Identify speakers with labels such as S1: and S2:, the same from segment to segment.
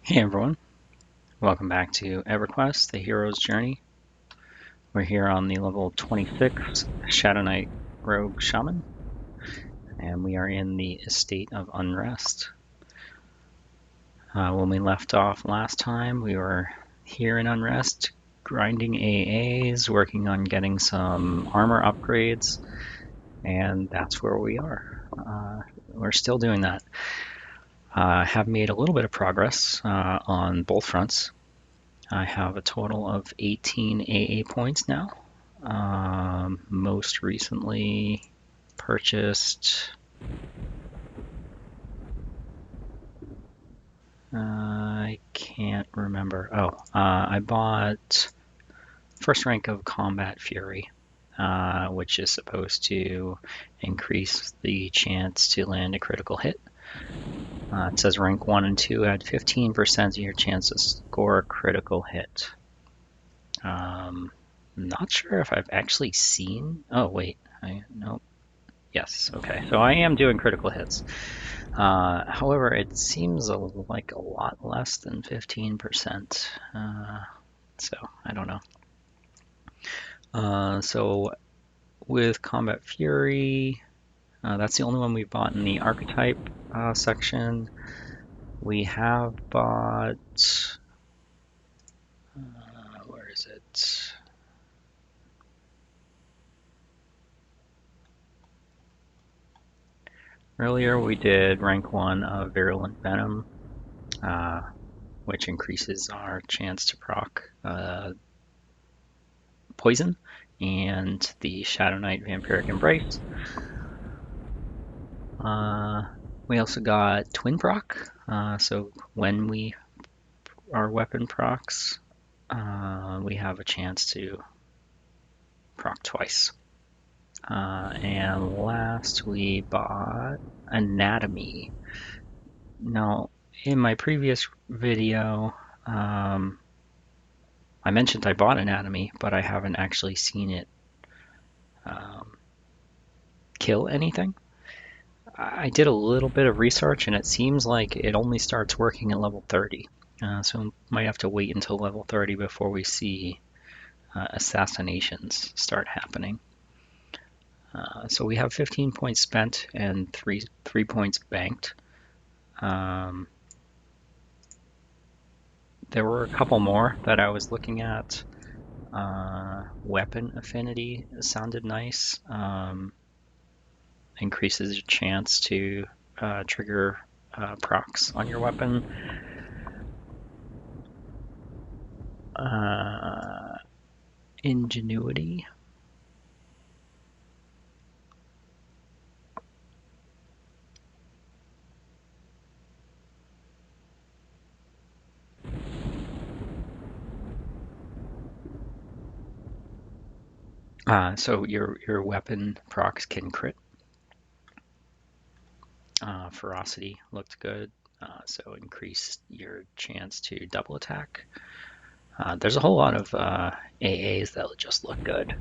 S1: Hey everyone, welcome back to EverQuest, the hero's journey. We're here on the level 26 Shadowknight Rogue Shaman, and we are in the estate of Unrest. When we left off last time, we were here in Unrest, grinding AAs, working on getting some armor upgrades, and that's where we are. We're still doing that. I have made a little bit of progress on both fronts. I have a total of 18 AA points now. Most recently purchased, I can't remember. I bought first rank of Combat Fury, which is supposed to increase the chance to land a critical hit. It says rank 1 and 2 add 15% of your chance to score a critical hit. Not sure if I've actually seen. Oh wait, no. Yes, okay. So I am doing critical hits. However, it seems like a lot less than 15%. So I don't know. So with Combat Fury, that's the only one we bought in the archetype section. We have bought. Where is it? Earlier we did rank 1 of Virulent Venom, which increases our chance to proc Poison, and the Shadowknight Vampiric Embrace. We also got Twin Proc, so when our weapon procs, we have a chance to proc twice. And last we bought Anatomy. Now, in my previous video, I mentioned I bought Anatomy, but I haven't actually seen it kill anything. I did a little bit of research, and it seems like it only starts working at level 30. So we might have to wait until level 30 before we see assassinations start happening. So we have 15 points spent and three points banked. There were a couple more that I was looking at. Weapon affinity sounded nice. Increases your chance to trigger procs on your weapon. Ingenuity. So your weapon procs can crit. Ferocity looked good, so increase your chance to double attack. There's a whole lot of AAs that just look good,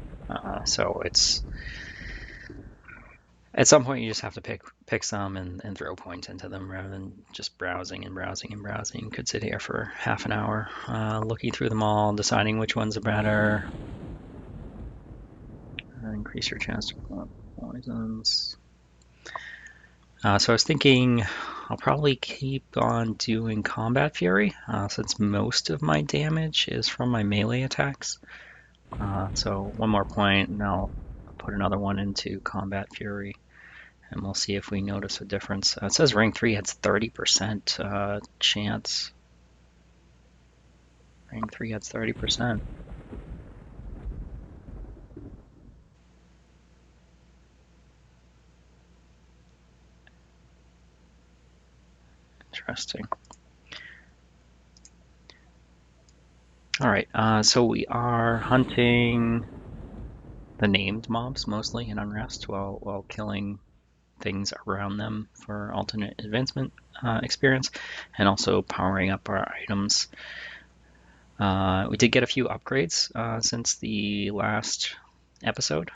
S1: so it's at some point you just have to pick some and throw points into them rather than just browsing and browsing and browsing. You could sit here for half an hour looking through them all, deciding which ones are better. Increase your chance to pull up poisons. So I was thinking I'll probably keep on doing Combat Fury since most of my damage is from my melee attacks. So one more point and I'll put another one into Combat Fury and we'll see if we notice a difference. It says rank 3 has 30% chance. Rank 3 has 30%. Interesting. All right, so we are hunting the named mobs mostly in Unrest while killing things around them for alternate advancement experience, and also powering up our items. We did get a few upgrades since the last episode.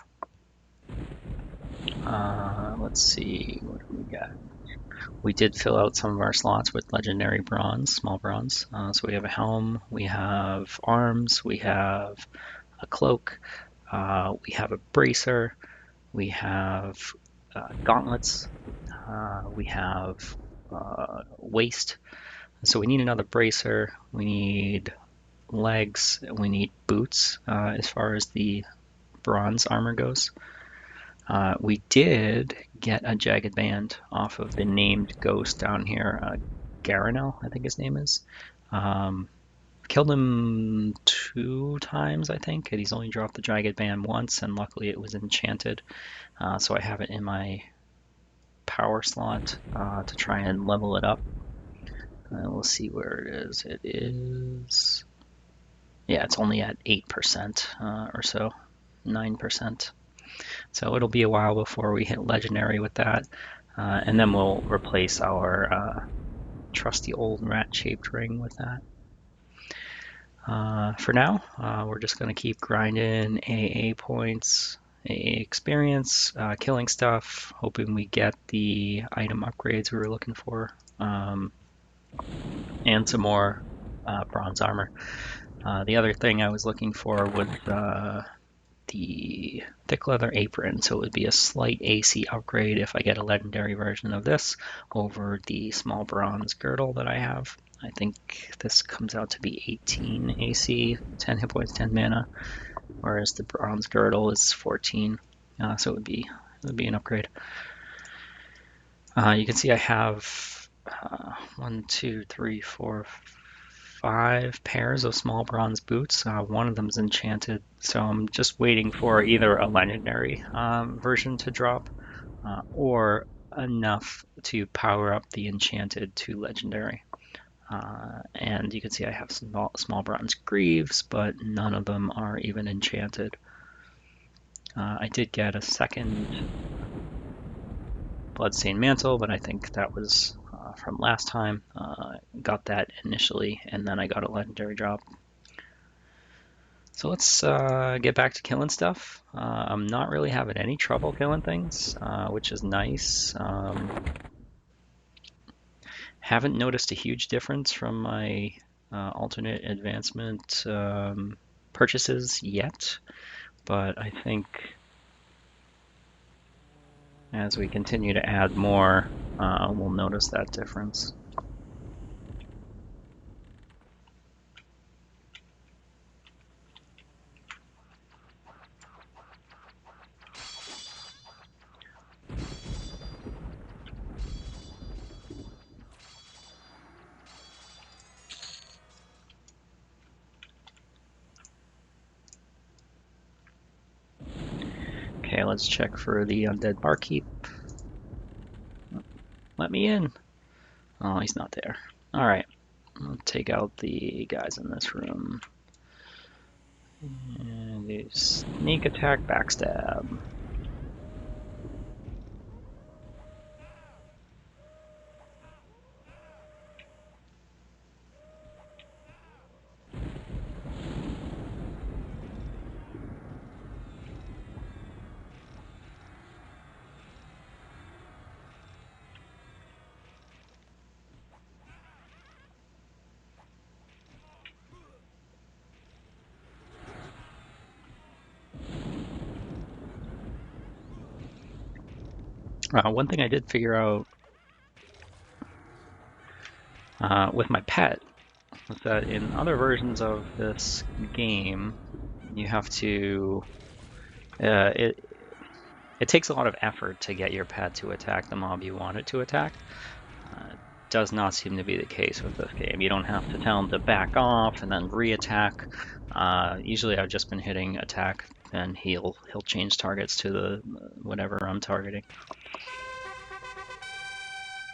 S1: Let's see, what do we got? We did fill out some of our slots with legendary bronze, small bronze. So we have a helm, we have arms, we have a cloak, we have a bracer, we have gauntlets, we have waist. So we need another bracer, we need legs, we need boots as far as the bronze armor goes. We did get a jagged band off of the named ghost down here, Garanel, I think his name is. Killed him 2 times, I think, and he's only dropped the jagged band once, and luckily it was enchanted. So I have it in my power slot to try and level it up. We'll see where it is. It is, yeah, it's only at 8% or so, 9%. So it'll be a while before we hit legendary with that. And then we'll replace our trusty old rat-shaped ring with that. For now, we're just going to keep grinding AA points, AA experience, killing stuff, hoping we get the item upgrades we were looking for, and some more bronze armor. The other thing I was looking for was the thick leather apron, so it would be a slight AC upgrade if I get a legendary version of this over the small bronze girdle that I have. I think this comes out to be 18 AC, 10 hit points, 10 mana, whereas the bronze girdle is 14, so it would be an upgrade. You can see I have 1, 2, 3, 4, 5 pairs of small bronze boots. One of them is enchanted, so I'm just waiting for either a legendary version to drop or enough to power up the enchanted to legendary. And you can see I have small bronze greaves, but none of them are even enchanted. I did get a second bloodstained mantle, but I think that was from last time. Got that initially, and then I got a legendary drop. So let's get back to killing stuff. I'm not really having any trouble killing things, which is nice. Haven't noticed a huge difference from my alternate advancement purchases yet, but I think as we continue to add more, we'll notice that difference. Okay, let's check for the undead barkeep. Let me in. Oh, he's not there. All right, I'll take out the guys in this room. And do sneak attack, backstab. One thing I did figure out with my pet was that in other versions of this game, you have to. It takes a lot of effort to get your pet to attack the mob you want it to attack. Does not seem to be the case with this game. You don't have to tell him to back off and then re-attack. Usually I've just been hitting attack and he'll change targets to the whatever I'm targeting.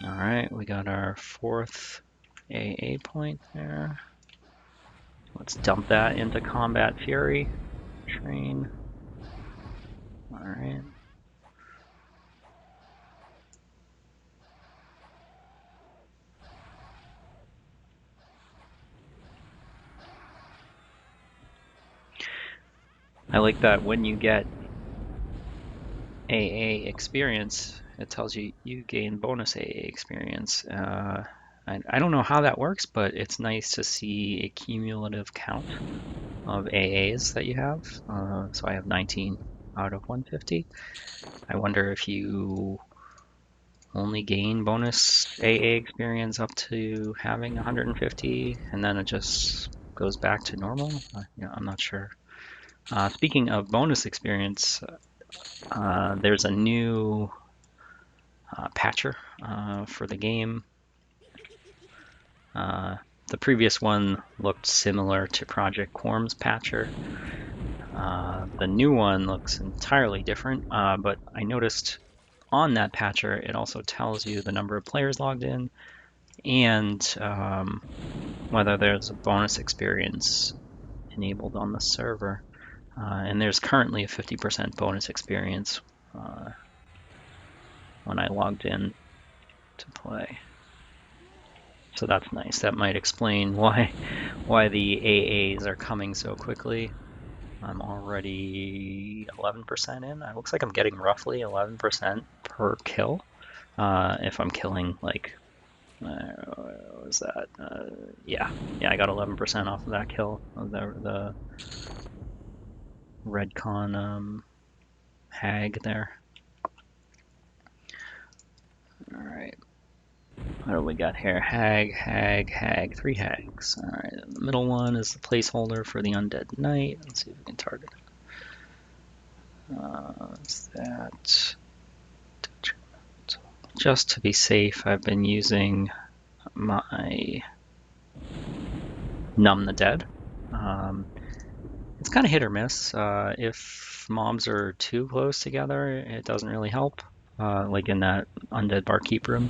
S1: Alright, we got our 4th AA point there. Let's dump that into Combat Fury. Train. Alright. I like that when you get AA experience, it tells you you gain bonus AA experience. I don't know how that works, but it's nice to see a cumulative count of AAs that you have. So I have 19 out of 150. I wonder if you only gain bonus AA experience up to having 150, and then it just goes back to normal. I'm not sure. Speaking of bonus experience, there's a new patcher for the game. The previous one looked similar to Project Quorum's patcher. The new one looks entirely different, but I noticed on that patcher it also tells you the number of players logged in and whether there's a bonus experience enabled on the server. And there's currently a 50% bonus experience when I logged in to play. So that's nice. That might explain why the AAs are coming so quickly. I'm already 11% in. It looks like I'm getting roughly 11% per kill. If I'm killing like, what was that? Yeah, I got 11% off of that kill of the Redcon hag there. All right. What do we got here? Hag, 3 hags. All right, the middle one is the placeholder for the undead knight. Let's see if we can target it. Is that? Just to be safe, I've been using my Numb the Dead. It's kind of hit or miss. If mobs are too close together, it doesn't really help. Like in that undead barkeep room,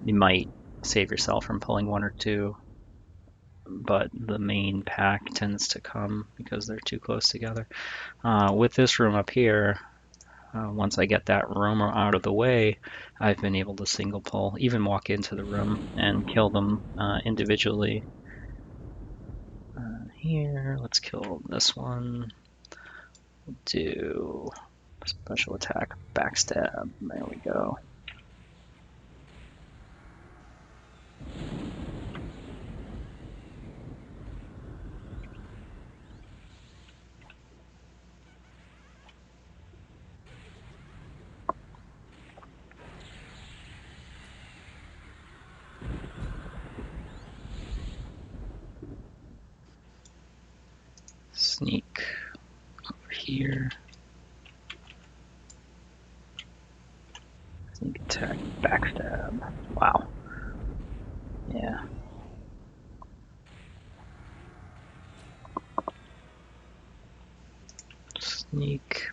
S1: you might save yourself from pulling 1 or 2, but the main pack tends to come because they're too close together. With this room up here, once I get that roamer out of the way, I've been able to single pull, even walk into the room and kill them individually. Here, let's kill this one. We'll do special attack, backstab. There we go. Sneak over here. Sneak attack, backstab. Wow. Yeah. Sneak.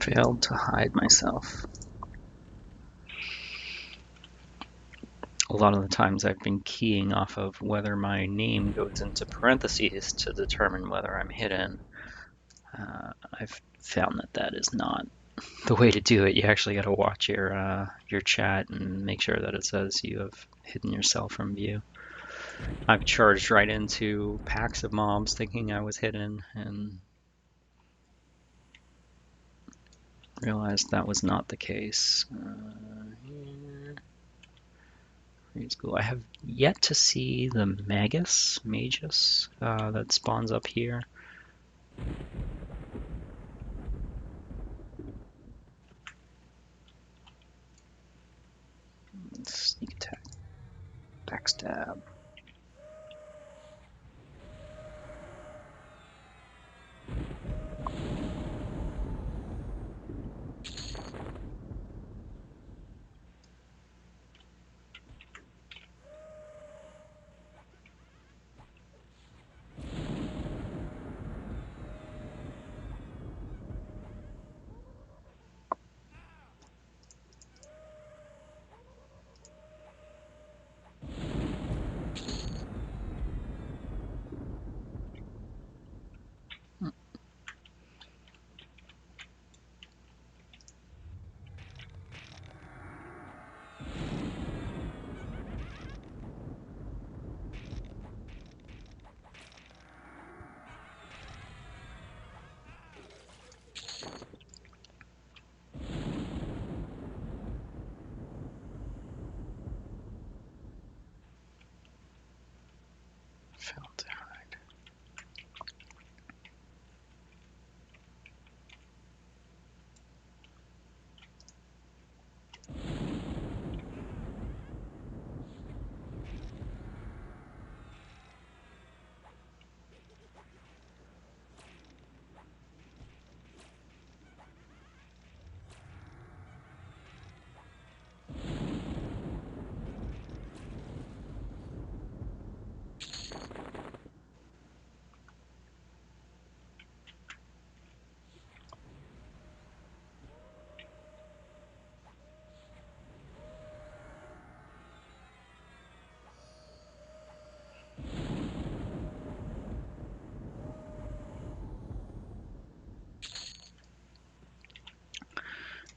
S1: Failed to hide myself. A lot of the times I've been keying off of whether my name goes into parentheses to determine whether I'm hidden. I've found that that is not the way to do it. You actually got to watch your chat and make sure that it says you have hidden yourself from view. I've charged right into packs of mobs thinking I was hidden and realized that was not the case. Cool. I have yet to see the Magus that spawns up here. Sneak attack, backstab.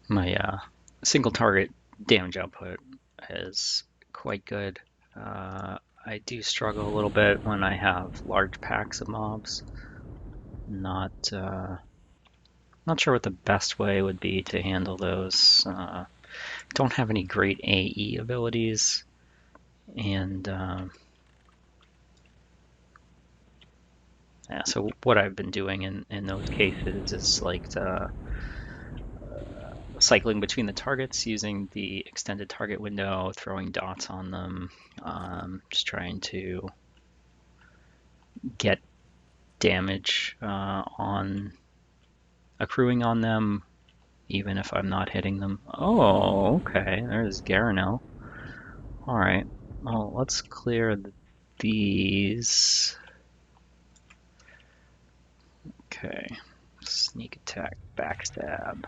S1: My single target damage output is quite good. I do struggle a little bit when I have large packs of mobs. Not sure what the best way would be to handle those. Don't have any great AE abilities, and yeah, so what I've been doing in those cases is like cycling between the targets using the extended target window, throwing dots on them, just trying to get damage on accruing on them, even if I'm not hitting them. Oh, okay, there's Garanel. All right, well, let's clear these. Okay, sneak attack, backstab.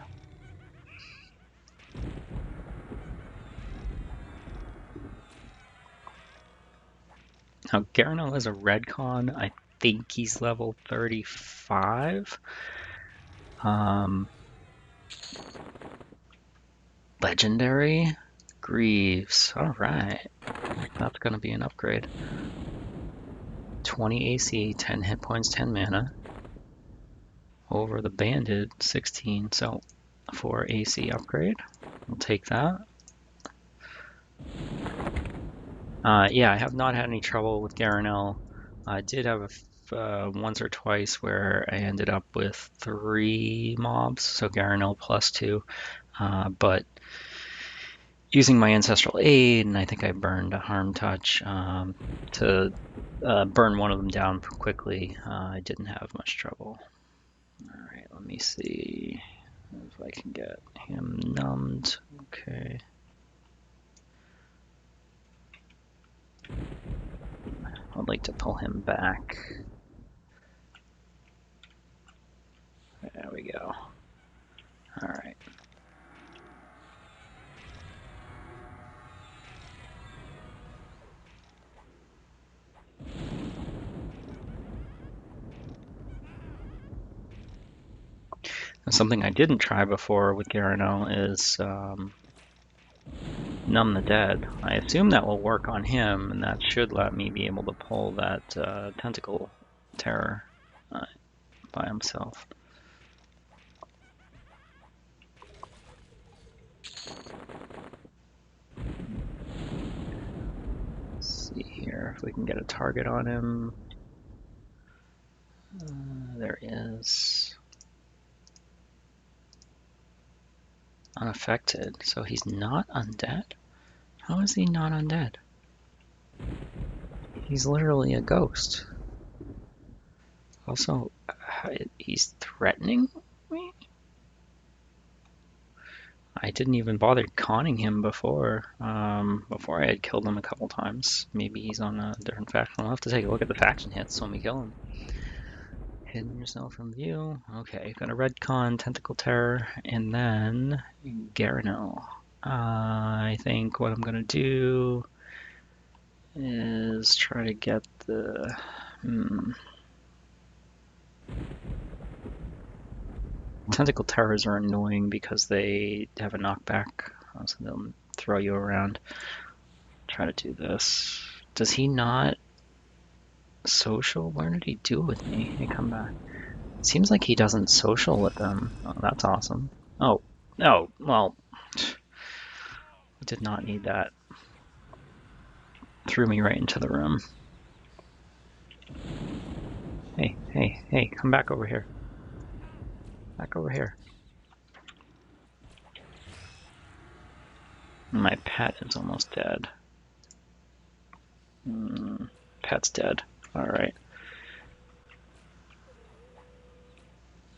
S1: Now, Garanel is a redcon. I think he's level 35. Legendary Greaves. All right, that's going to be an upgrade. 20 AC, 10 hit points, 10 mana. Over the banded, 16. So, 4 AC upgrade. We'll take that. Yeah, I have not had any trouble with Garanel. I did have once or twice where I ended up with 3 mobs, so Garanel plus 2. But using my Ancestral Aid, and I think I burned a Harm Touch to burn one of them down quickly, I didn't have much trouble. Alright, let me see if I can get him numbed. Okay. I'd like to pull him back. There we go. Alright. Something I didn't try before with Garanel is Numb the Dead. I assume that will work on him, and that should let me be able to pull that Tentacle Terror by himself. Let's see here if we can get a target on him. There is. Unaffected, so he's not undead? How is he not undead? He's literally a ghost. Also, he's threatening me? I didn't even bother conning him before I had killed him a couple times. Maybe he's on a different faction. I'll have to take a look at the faction hits when we kill him. Hidden yourself from view. Okay, got a Redcon, Tentacle Terror, and then Garanel. I think what I'm gonna do is try to get the... Tentacle Terrors are annoying because they have a knockback, so they'll throw you around. Try to do this. Does he not social? Where did he do with me? Hey, come back. It seems like he doesn't social with them. Oh, that's awesome. Oh, no, well, did not need that. Threw me right into the room. Hey, hey, hey, come back over here. Back over here. My pet is almost dead. Pet's dead. Alright.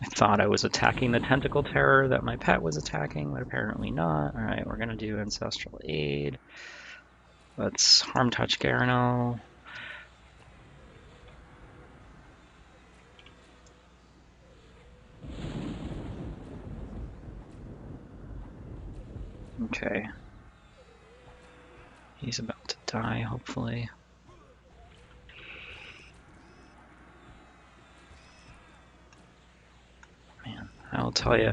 S1: I thought I was attacking the Tentacle Terror that my pet was attacking, but apparently not. Alright, we're gonna do Ancestral Aid. Let's Harm Touch Garanel. Okay. He's about to die, hopefully. Man, I will tell you,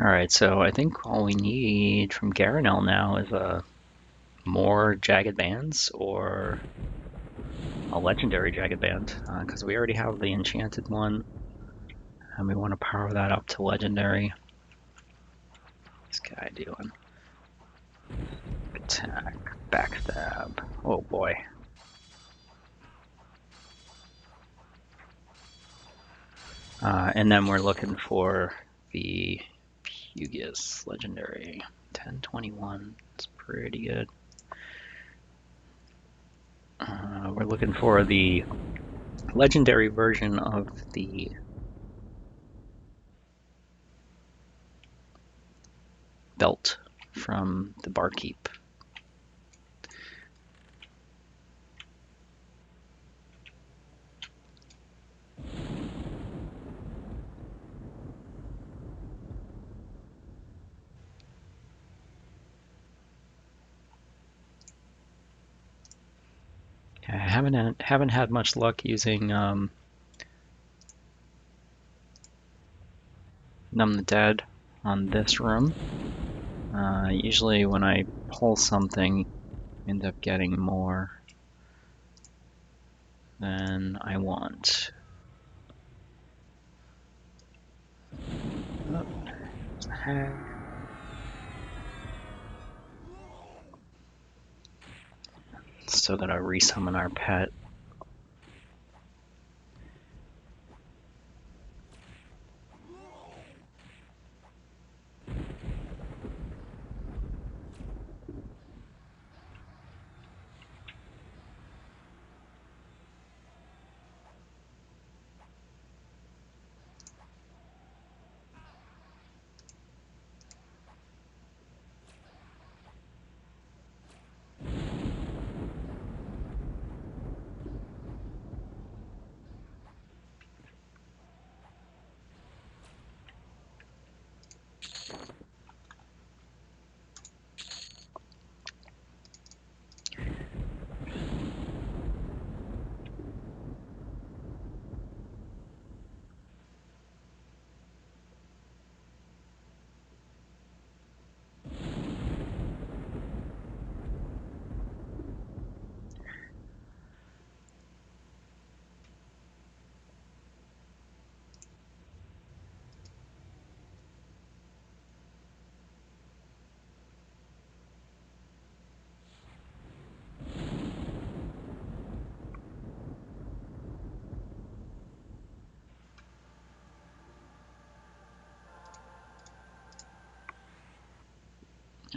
S1: Alright, so I think all we need from Garanel now is more Jagged Bands or a legendary Jagged Band, because we already have the enchanted one, and we want to power that up to legendary. What's this guy doing? Attack, backstab. Oh boy. And then we're looking for the Pugus legendary. 1021. It's pretty good. We're looking for the legendary version of the belt from the Barkeep. I haven't had much luck using Numb the Dead on this room. Usually when I pull something, I end up getting more than I want. Oh, there's a hag. Still gotta resummon our pet.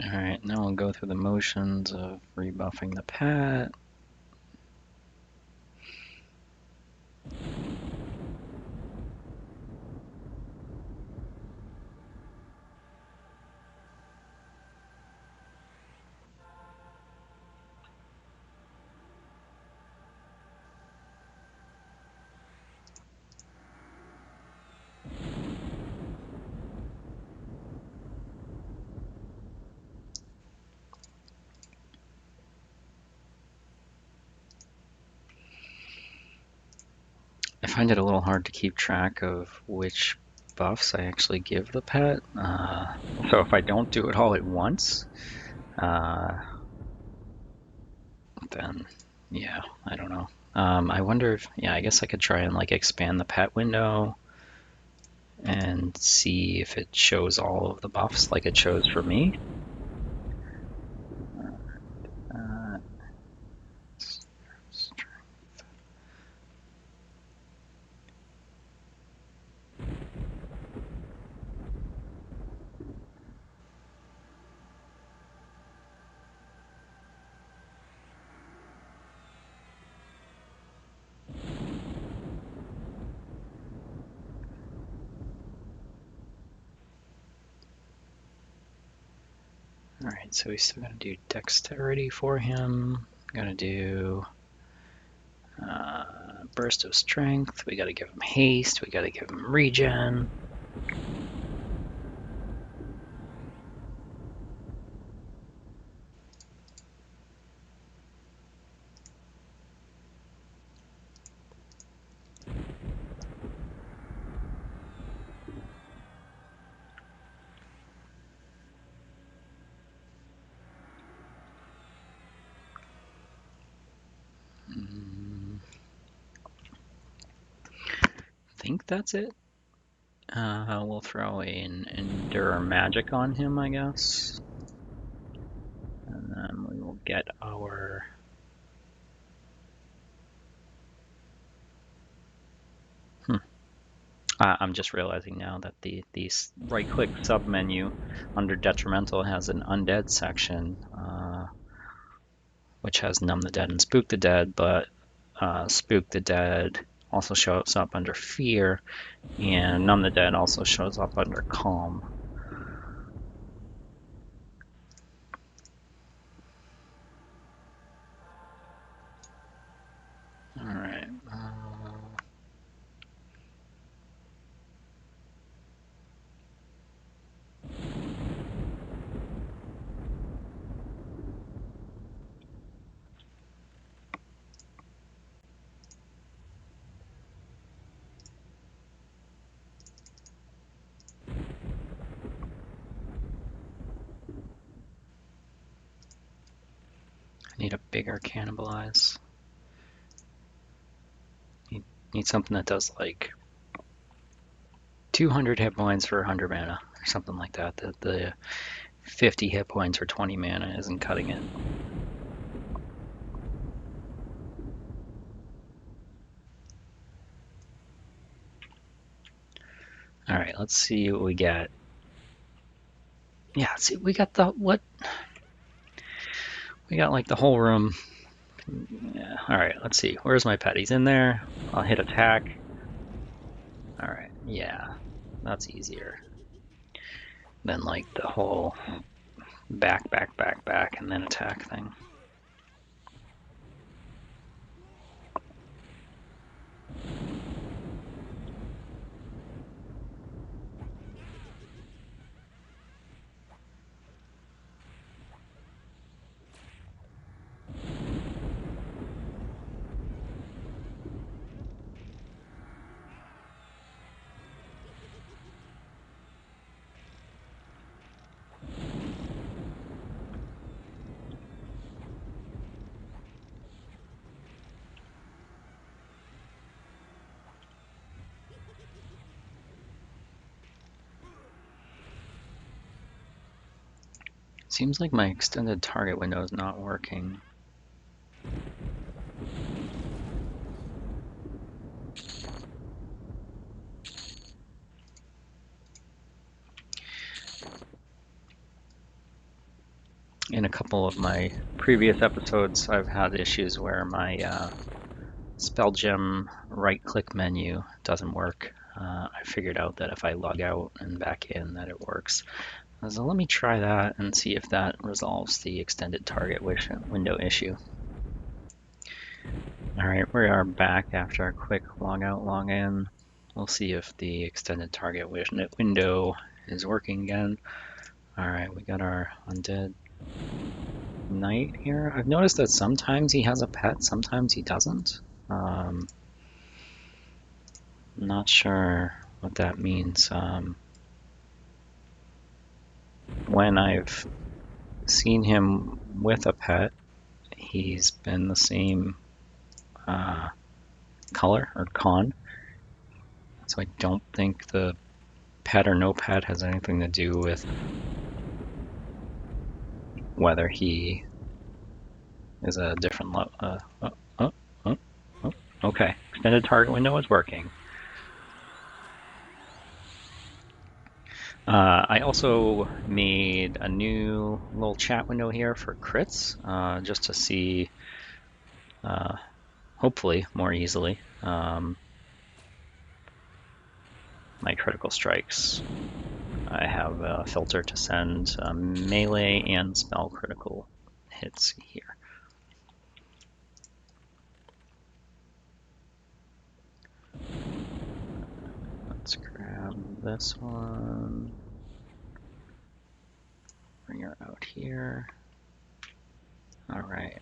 S1: Alright, now we'll go through the motions of rebuffing the pet. I find it a little hard to keep track of which buffs I actually give the pet. So if I don't do it all at once, then yeah, I don't know. I wonder if, yeah, I guess I could try and like expand the pet window and see if it shows all of the buffs like it shows for me. Uh, Alright, so we still gotta do dexterity for him. Gotta do burst of strength. We gotta give him haste. We gotta give him regen. think that's it. We'll throw an Endure Magic on him, I guess. And then we will get our... I'm just realizing now that the right-click sub-menu under Detrimental has an Undead section, which has Numb the Dead and Spook the Dead, but Spook the Dead also shows up under Fear, and Numb the Dead also shows up under Calm. Alright. I need a bigger Cannibalize. Need something that does like 200 hit points for 100 mana, or something like that. The 50 hit points for 20 mana isn't cutting it. Alright, let's see what we get. Yeah, see, we got the, what? We got like the whole room. Yeah, alright, let's see. Where's my pet? He's in there. I'll hit attack. Alright, yeah, that's easier than like the whole back, and then attack thing. Seems like my extended target window is not working. In a couple of my previous episodes, I've had issues where my spell gem right-click menu doesn't work. I figured out that if I log out and back in, that it works. So let me try that and see if that resolves the extended target window issue. Alright, we are back after a quick log out, log in. We'll see if the extended target window is working again. Alright, we got our Undead Knight here. I've noticed that sometimes he has a pet, sometimes he doesn't. Not sure what that means. When I've seen him with a pet, he's been the same color or con. So I don't think the pet or no pet has anything to do with whether he is a different okay, extended target window is working. I also made a new little chat window here for crits, just to see, hopefully more easily, my critical strikes. I have a filter to send melee and spell critical hits here. Let's grab this one. Bring her out here. All right.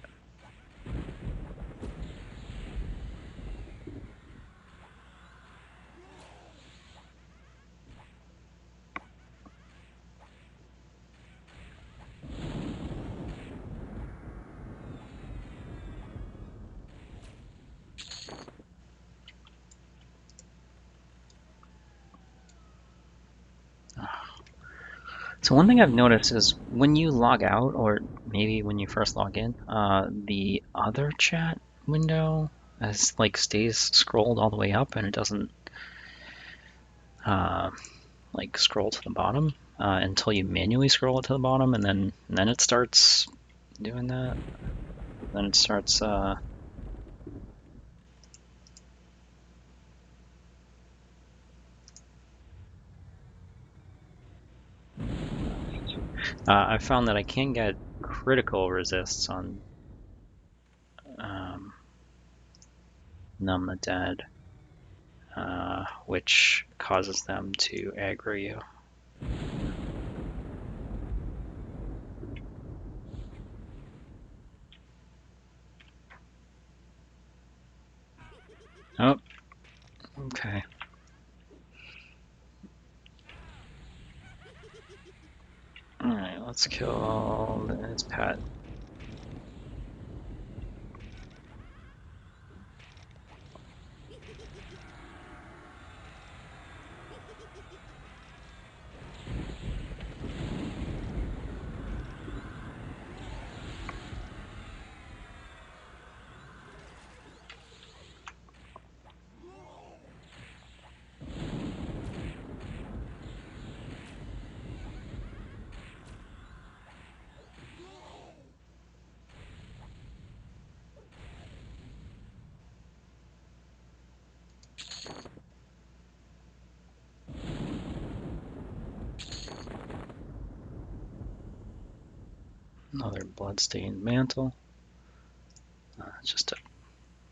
S1: So one thing I've noticed is when you log out, or maybe when you first log in, the other chat window stays scrolled all the way up, and it doesn't scroll to the bottom until you manually scroll it to the bottom, and then it starts doing that. Then it starts. I found that I can get critical resists on Numb the Dead, which causes them to aggro you. Oh, okay. Alright, let's kill its pet. Another bloodstained mantle. It's just a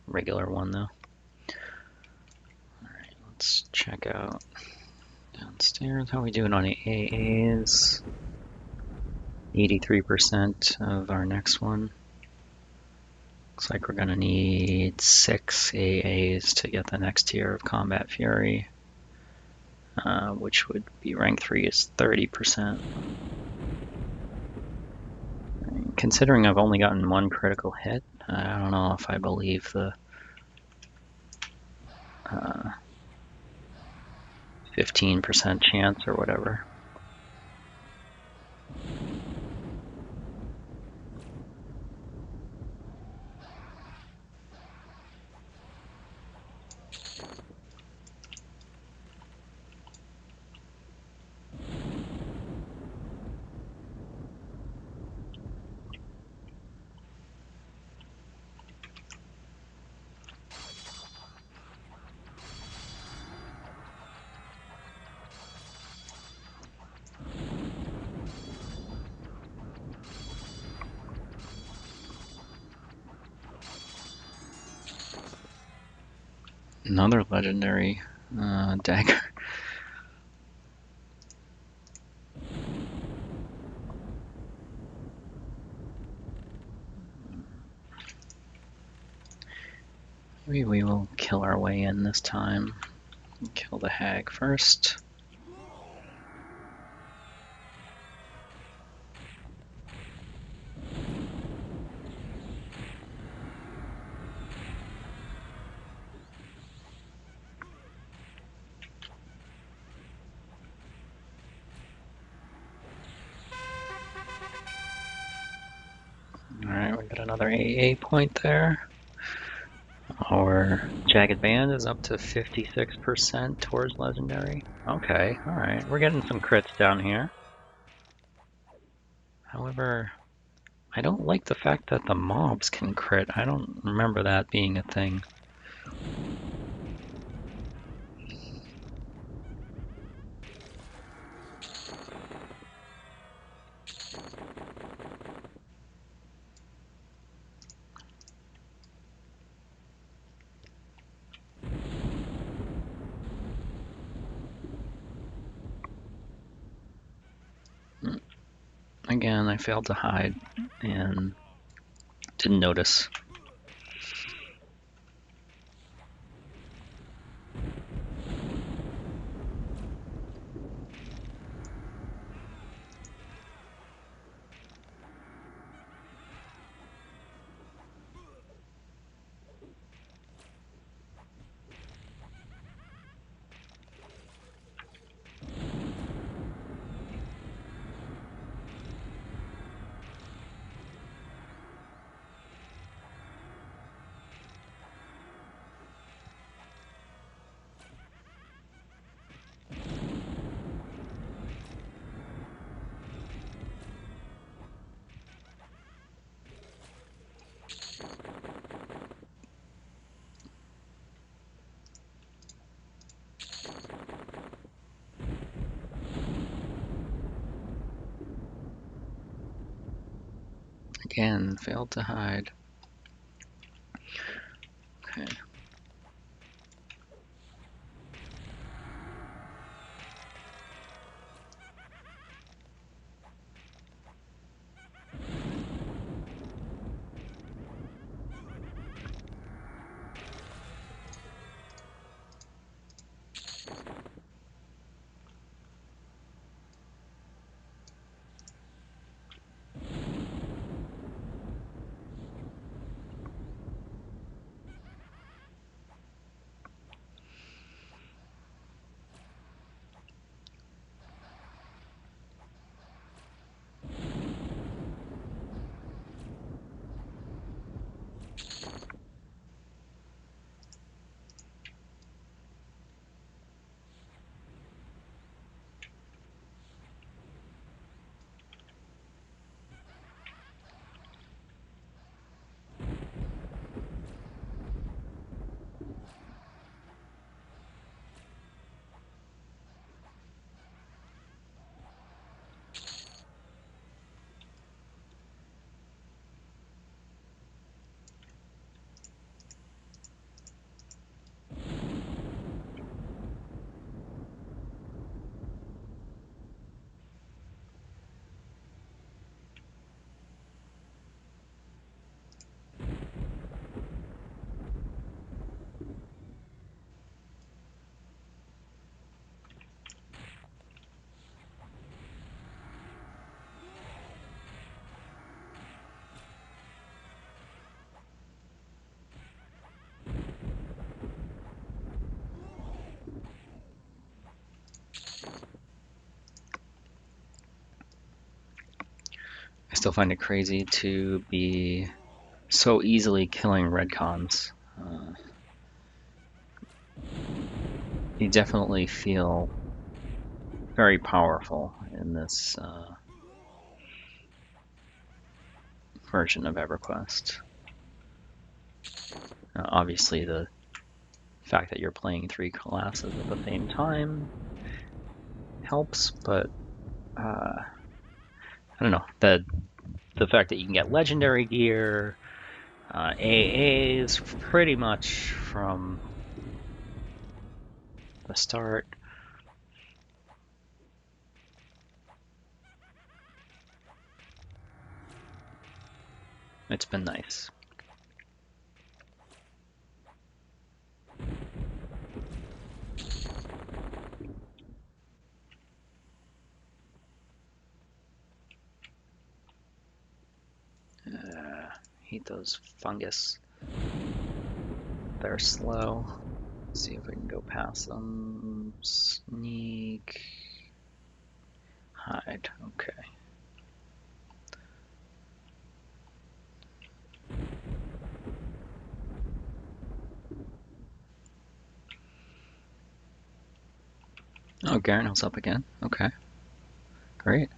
S1: regular one though. Alright, let's check out downstairs. How are we doing on AAs? 83% of our next one. Looks like we're gonna need 6 AAs to get the next tier of Combat Fury, which would be rank 3 is 30%. Considering I've only gotten one critical hit, I don't know if I believe the 15% chance or whatever. Another legendary dagger. We will kill our way in this time. Kill the hag first. Alright, we got another AA point there. Our Jagged Band is up to 56% towards legendary. Okay, alright, we're getting some crits down here. However, I don't like the fact that the mobs can crit. I don't remember that being a thing. Again, I failed to hide and didn't notice. Again, failed to hide. Okay. I still find it crazy to be so easily killing redcons. You definitely feel very powerful in this version of EverQuest. Obviously, the fact that you're playing 3 classes at the same time helps, but I don't know. The fact that you can get legendary gear, AAs pretty much from the start. It's been nice. Hate those fungus. They're slow. Let's see if we can go past them. Sneak. Hide. Okay. Oh, Garanel's up again. Okay. Great.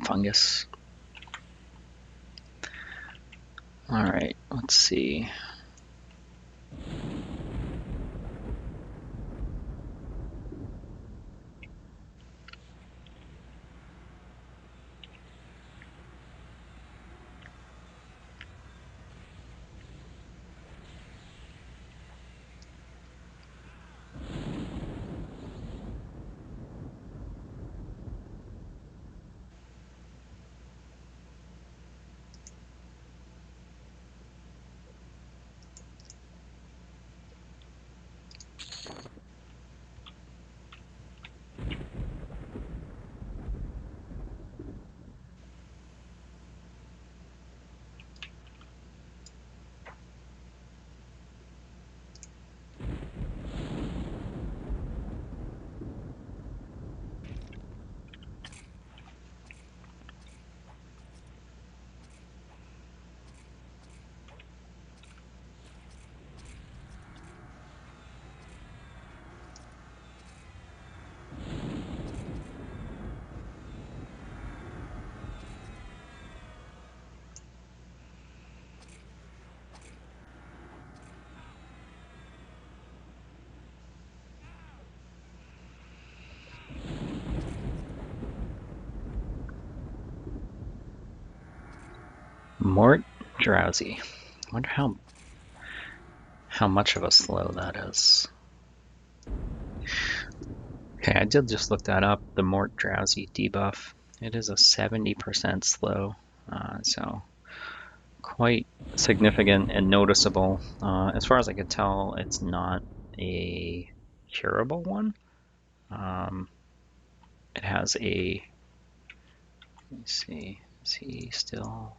S1: Fungus. Alright, let's see. Mort Drowsy. I wonder how much of a slow that is. Okay, I did just look that up, the Mort Drowsy debuff. It is a 70% slow, so quite significant and noticeable. As far as I could tell, it's not a curable one. It has a, let me see, is he still?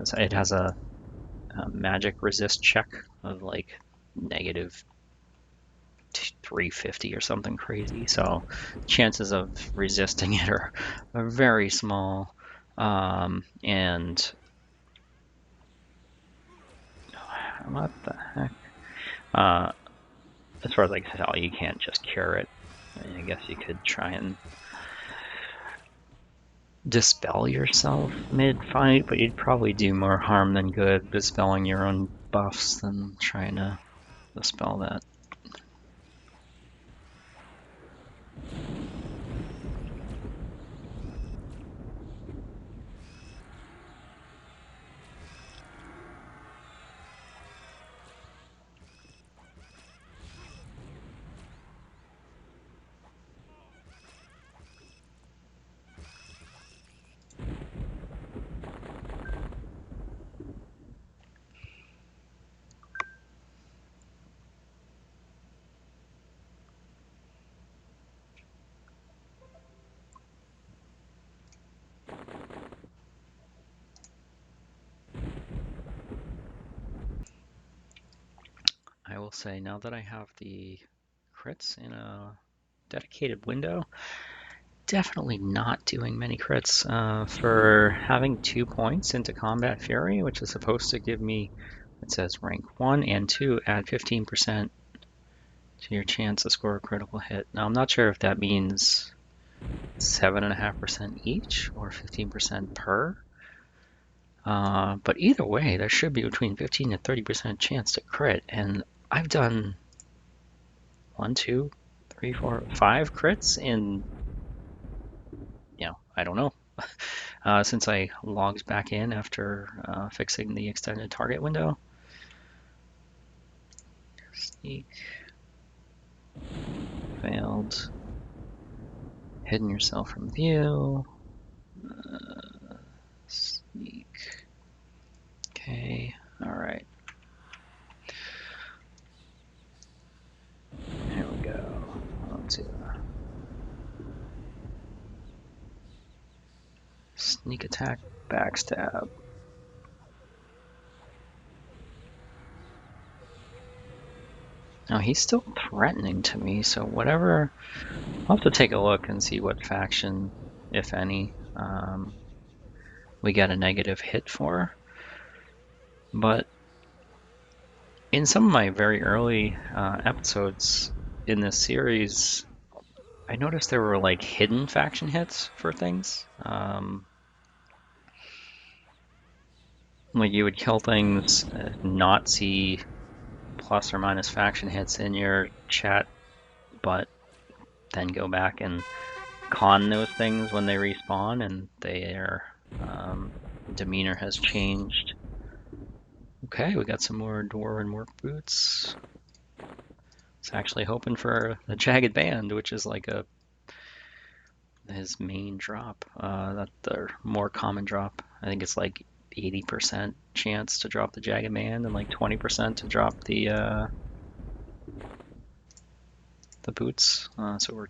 S1: So it has a magic resist check of like negative 350 or something crazy. So chances of resisting it are very small. And what the heck? As far as I can tell, you can't just cure it. I guess you could try and dispel yourself mid-fight, but you'd probably do more harm than good dispelling your own buffs than trying to dispel that. I will say, now that I have the crits in a dedicated window, definitely not doing many crits. For having 2 points into Combat Fury, which is supposed to give me, it says rank 1 and 2, add 15% to your chance to score a critical hit. Now, I'm not sure if that means 7.5% each or 15% per. But either way, there should be between 15 and 30% chance to crit. And I've done 1, 2, 3, 4, 5 crits in, I don't know, since I logged back in after fixing the extended target window. Sneak. Failed. Hidden yourself from view. Sneak. Okay, alright. Here we go. Let's see. Sneak attack, backstab. Now he's still threatening to me, so whatever. I'll have to take a look and see what faction, if any, we get a negative hit for. But in some of my very early episodes in this series, I noticed there were like hidden faction hits for things. Like you would kill things, not see plus or minus faction hits in your chat, but then go back and con those things when they respawn and their demeanor has changed. Okay, we got some more Dwarven work boots. It's actually hoping for the Jagged Band, which is like his main drop. That the more common drop. I think it's like 80% chance to drop the Jagged Band and like 20% to drop the boots. So we're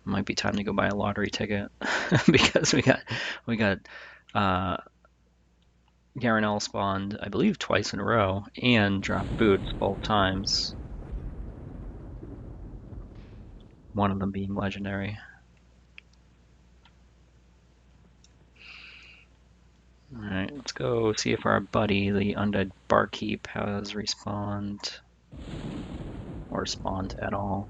S1: might be time to go buy a lottery ticket because we got Garinel spawned, I believe, twice in a row and dropped boots both times. One of them being legendary. Alright, let's go see if our buddy, the Undead Barkeep, has respawned or spawned at all.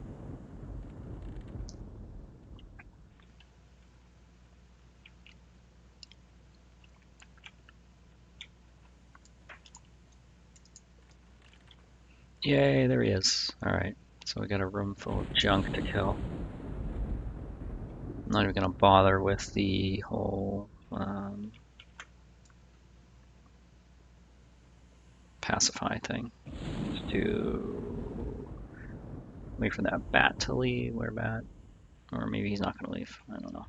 S1: Yay, there he is. Alright, so we got a room full of junk to kill. I'm not even gonna bother with the whole pacify thing. Let's do wait for that bat to leave. Where bat? Or maybe he's not gonna leave. I don't know.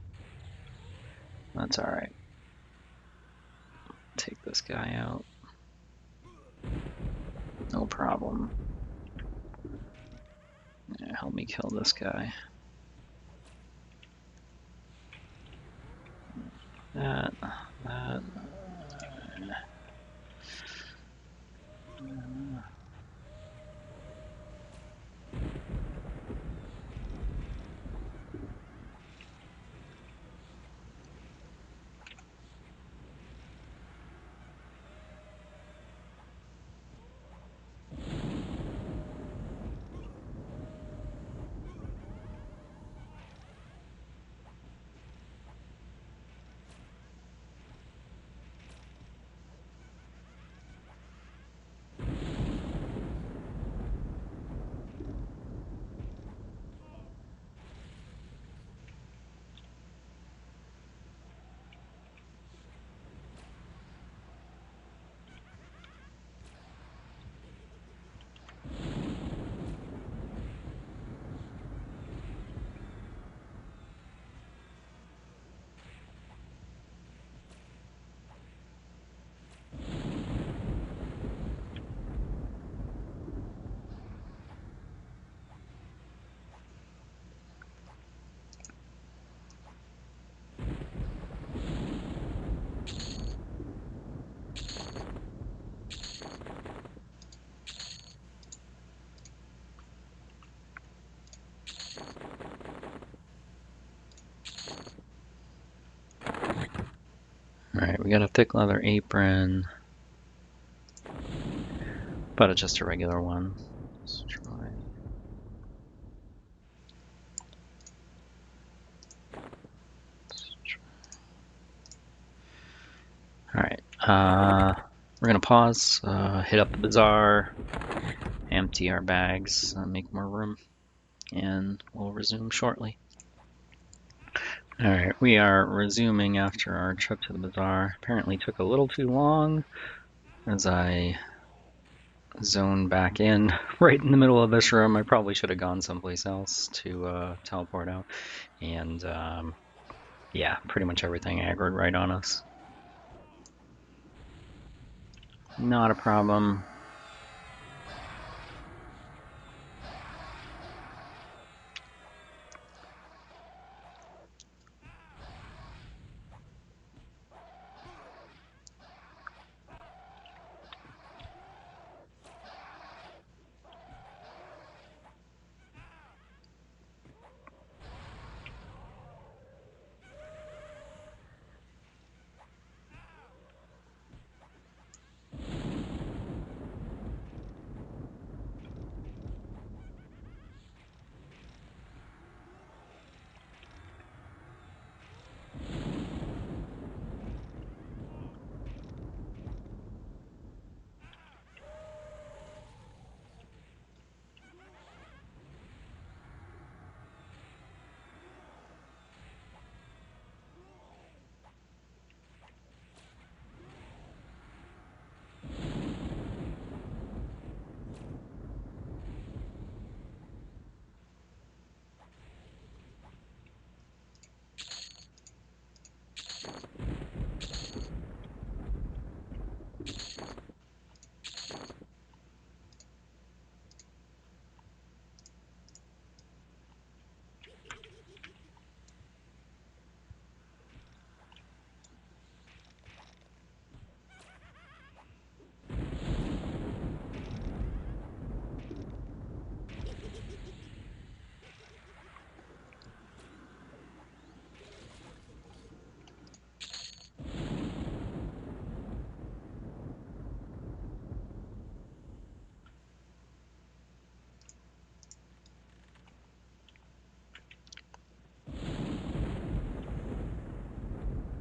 S1: That's all right. Take this guy out. No problem. Yeah, help me kill this guy. That. Alright, we got a thick leather apron, but it's just a regular one. Let's try. Alright, we're gonna pause, hit up the bazaar, empty our bags, make more room, and we'll resume shortly. Alright, we are resuming after our trip to the bazaar. Apparently took a little too long as I zoned back in right in the middle of this room. I probably should have gone someplace else to teleport out. And yeah, pretty much everything aggroed right on us. Not a problem.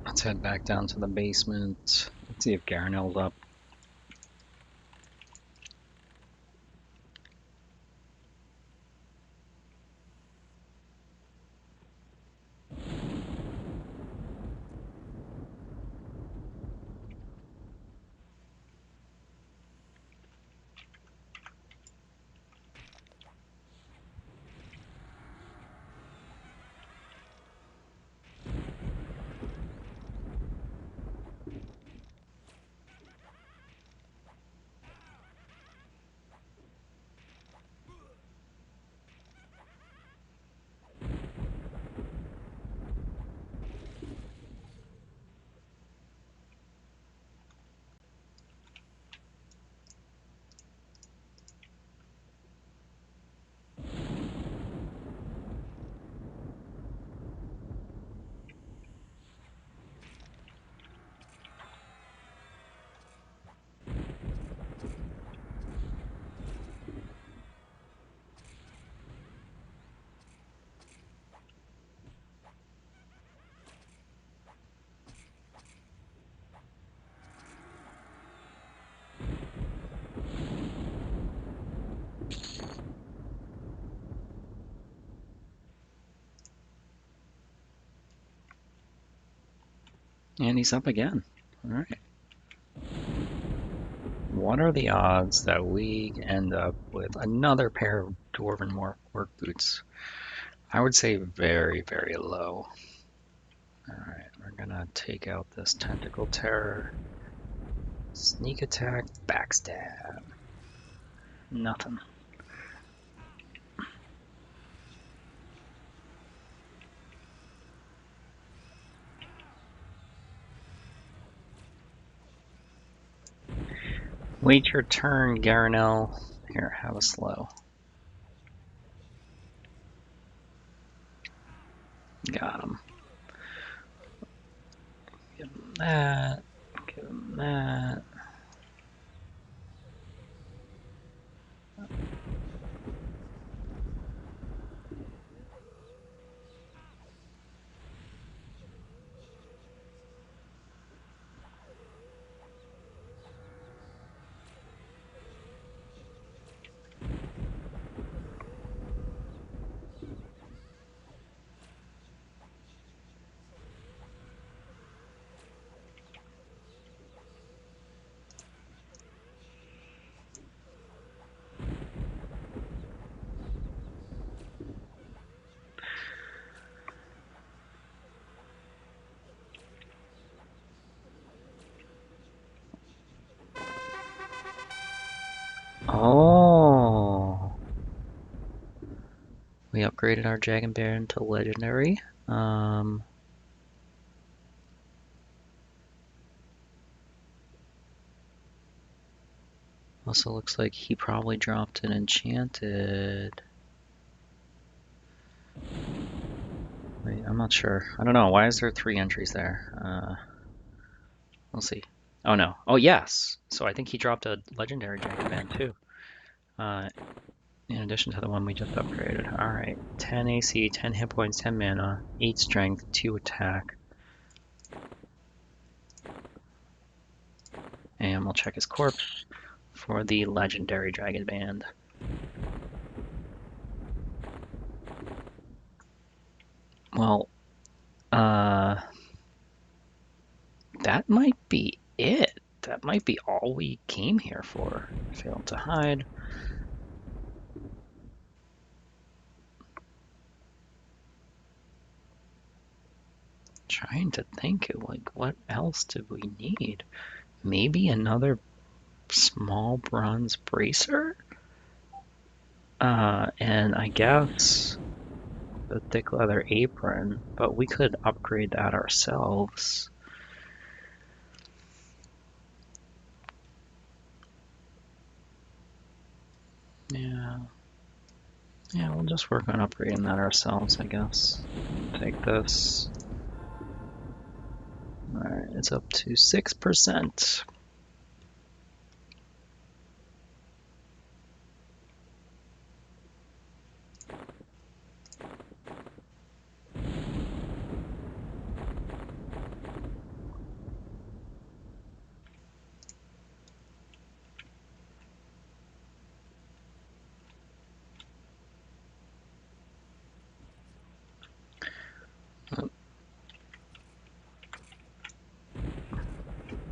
S1: Let's head back down to the basement. Let's see if Garanel's up. And he's up again. All right. What are the odds that we end up with another pair of Dwarven work boots? I would say very, very low. Alright, we're gonna take out this Tentacle Terror. Sneak attack, backstab. Nothing. Wait your turn, Garanel. Here, have a slow. Got him. Give him that. Give him that. Oh. We upgraded our Dragon Baron to legendary. Also looks like he probably dropped an enchanted. Wait, I'm not sure. I don't know. Why is there 3 entries there? We'll see. Oh no. Oh yes. So I think he dropped a legendary Dragon Band too. In addition to the one we just upgraded. Alright. 10 AC, 10 hit points, 10 mana, 8 strength, 2 attack. And we'll check his corpse for the legendary Dragon Band. Well, that might be it. That might be all we came here for. Failed to hide. Trying to think, like, what else did we need? Maybe another small bronze bracer? And I guess the thick leather apron, but we could upgrade that ourselves. Yeah. Yeah, we'll just work on upgrading that ourselves, I guess. Take this. Alright, it's up to 6%.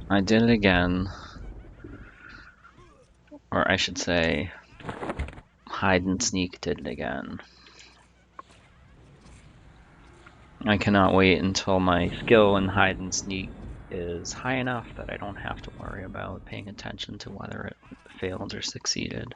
S1: I did it again. Or I should say, hide and sneak did it again. I cannot wait until my skill in hide and sneak is high enough that I don't have to worry about paying attention to whether it failed or succeeded.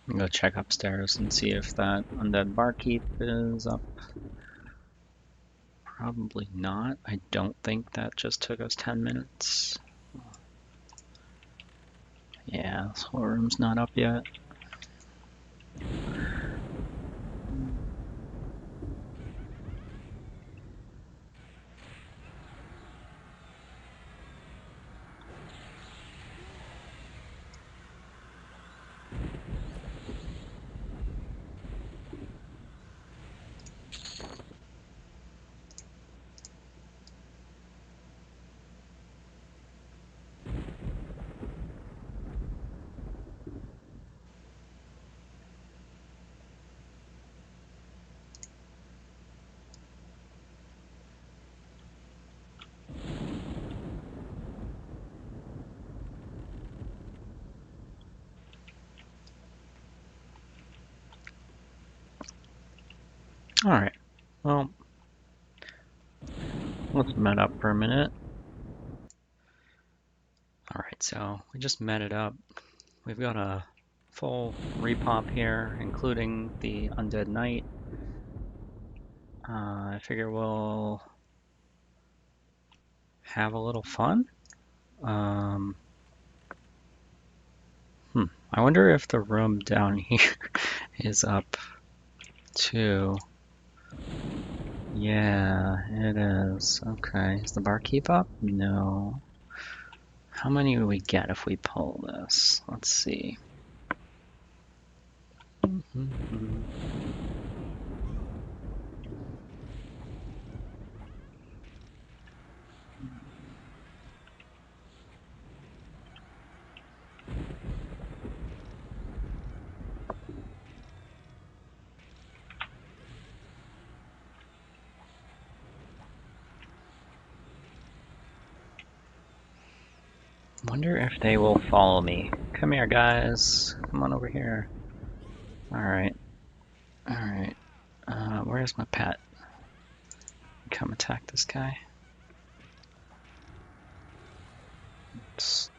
S1: I'm gonna go check upstairs and see if that undead barkeep is up. Probably not. I don't think that just took us 10 minutes. Yeah, this whole room's not up yet. Alright, well, let's met up for a minute. Alright, so we just met it up. We've got a full repop here, including the Undead Knight. I figure we'll have a little fun. I wonder if the room down here is up too. Yeah, it is. Okay, is the barkeep up? No. How many do we get if we pull this? Let's see. Wonder if they will follow me. Come here, guys. Come on over here. Alright. Alright. Where's my pet? Come attack this guy. Let's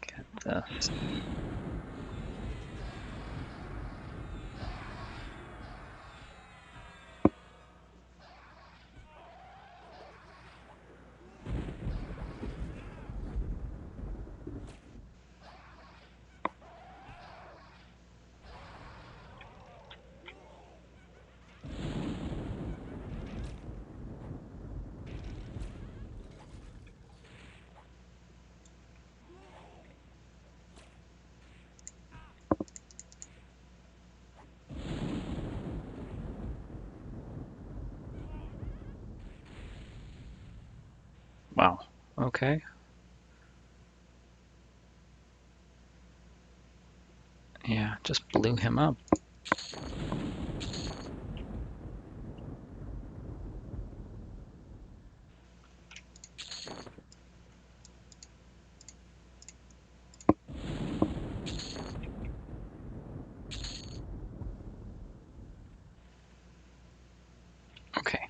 S1: get this. Wow. Okay. Yeah, just blew him up. Okay.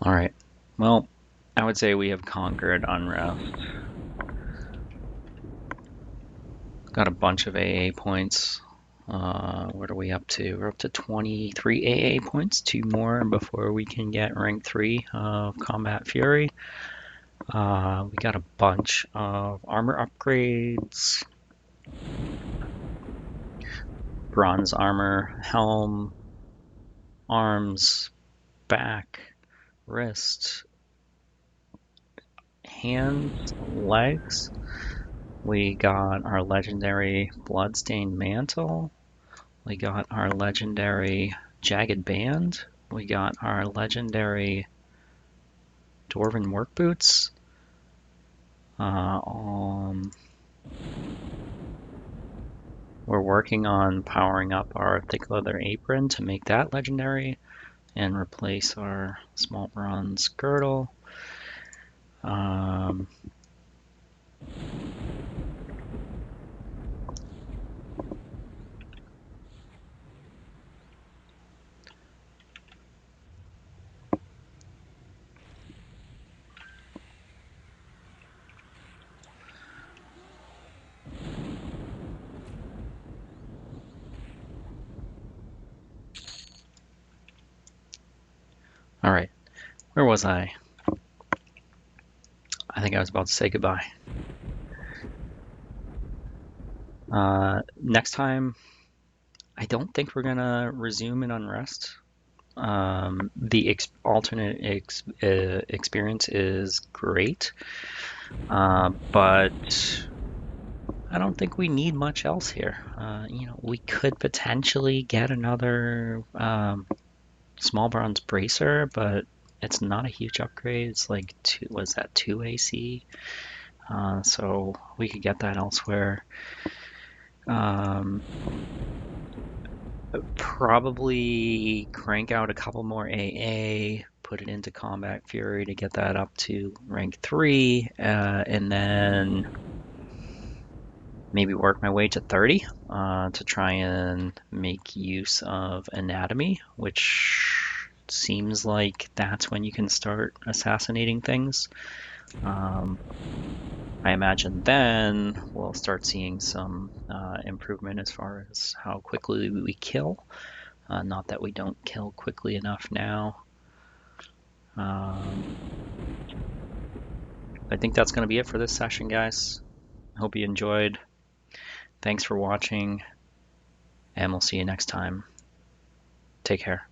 S1: All right. Well, I would say we have conquered Unrest. Got a bunch of AA points. What are we up to? We're up to 23 AA points. 2 more before we can get rank 3 of Combat Fury. We got a bunch of armor upgrades. Bronze armor, helm, arms, back, wrist, hands, legs. We got our legendary Bloodstained Mantle. We got our legendary Jagged Band. We got our legendary Dwarven Work Boots. We're working on powering up our Thick Leather Apron to make that legendary and replace our Small Bronze Girdle. All right, where was I? I think I was about to say goodbye. Next time, I don't think we're gonna resume in Unrest. The alternate experience is great, but I don't think we need much else here. We could potentially get another small bronze bracer, but it's not a huge upgrade. It's like was that 2 AC? So we could get that elsewhere. Probably crank out a couple more AA, put it into Combat Fury to get that up to rank 3, and then maybe work my way to 30 to try and make use of Anatomy, which seems like that's when you can start assassinating things. I imagine then we'll start seeing some improvement as far as how quickly we kill. Not that we don't kill quickly enough now. I think that's going to be it for this session, guys. I hope you enjoyed. Thanks for watching, and we'll see you next time. Take care.